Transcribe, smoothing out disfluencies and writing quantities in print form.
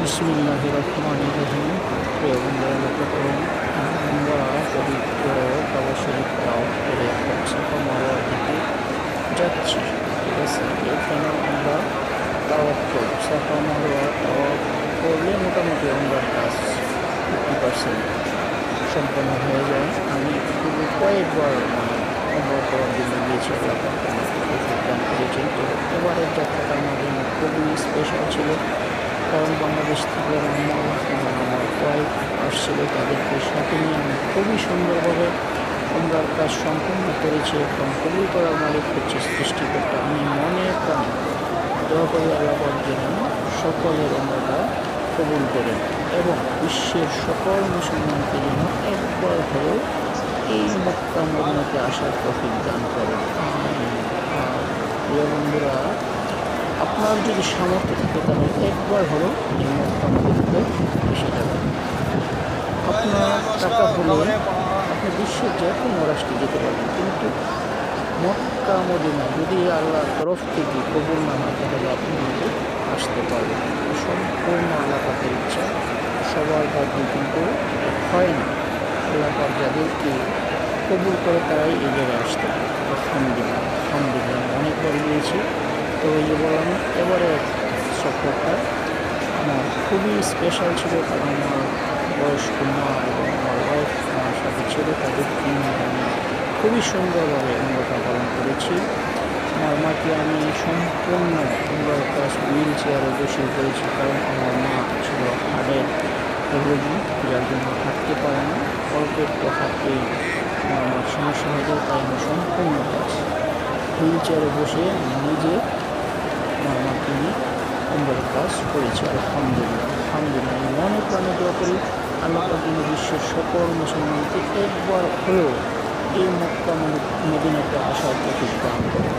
বিসমিল্লাহির রহমানির রহিম। প্রিয় বন্ধুরা, লক্ষ্য করুন, আমরা পবিত্র কাবা শরীফ তাওয়াফ করে এখন সাফা মারওয়ার দিকে যাচ্ছি। ঠিক আছে, এখানে আমরা তাওয়াফ করব। সাফা মারওয়া তাওয়াফ করলে মোটামুটি আমরার কাজ 50% সম্পন্ন হয়ে যায়। আমি পূর্বে কয়েকবার উমরা করার জন্য গিয়েছি, আল্লাহ পাক আমাকে তৌফিক দান করেছেন। তো এবারের যাত্রাটা আমার জন্য খুবই স্পেশাল ছিল, কারণ বাংলাদেশ থেকে আমার এবং আমার ওয়াইফ আসছিল, তাদেরকে সাথে নিয়ে আমি খুবই সুন্দরভাবে উমরার কাজ সম্পূর্ণ করেছি। এবং কবুল করার মালিক হচ্ছে সৃষ্টিকর্তা। আমি মনে প্রাণে দোয়া করি আল্লাহ পাক যেন সকলের উমরাটা কবুল করেন এবং বিশ্বের সকল মুসলমানকে যেন একবার হলেও এই মক্কা মদিনাতে আসার তৌফিক দান করেন। প্রিয় বন্ধুরা, আপনার যদি সামর্থ্য থাকে তাহলে একবার হলো এই মক্কা মদিনাতে এসে যাবেন। আপনার টাকা হলে আপনি বিশ্বের যে কোনো রাষ্ট্রে যেতে পারবেন, কিন্তু মক্কা মদিনা যদি আল্লাহর তরফ থেকে কবুল না হয় তাহলে আপনি কিন্তু আসতে পারবেন। সম্পূর্ণ আল্লাহ পাকের ইচ্ছা, সবার ভাগ্য কিন্তু হয় না। আল্লাহ পাক যাদেরকে কবুল করে তারাই এই জায়গায় আসতে পারে। আলহামদুলিল্লাহ আলহামদুলিল্লাহ, আমি অনেকবার গিয়েছি। তো এই যে বললাম, এবারে সফরটা আমার খুবই স্পেশাল ছিল, কারণ আমার বয়স্ক মা এবং আমার ওয়াইফ আমার সাথে ছিল। তাদেরকে আমি খুবই সুন্দরভাবে উমরাটা পালন করেছি। আমার মাকে আমি সম্পূর্ণ উমরার কাজ হুইল চেয়ারে বসিয়ে করেছি, কারণ আমার মা ছিল হার্টের রোগী, যার জন্য হাঁটতে পারে না। অল্প একটু হাঁটতেই আমার সমস্যা হয়ে যায়, তাই আমি সম্পূর্ণ কাজ হুইল চেয়ারে বসে আমি নিজে আমার মাকে নিয়ে উমরার কাজ করেছি। আলহামদুলিল্লাহ আলহামদুলিল্লাহ, আমি মনে প্রাণে দোয়া করি আল্লাহ পাক যেন বিশ্বের সকল মুসলমানকে একবার হলেও এই মক্কা মদিনাতে আসার তৌফিক দান করেন।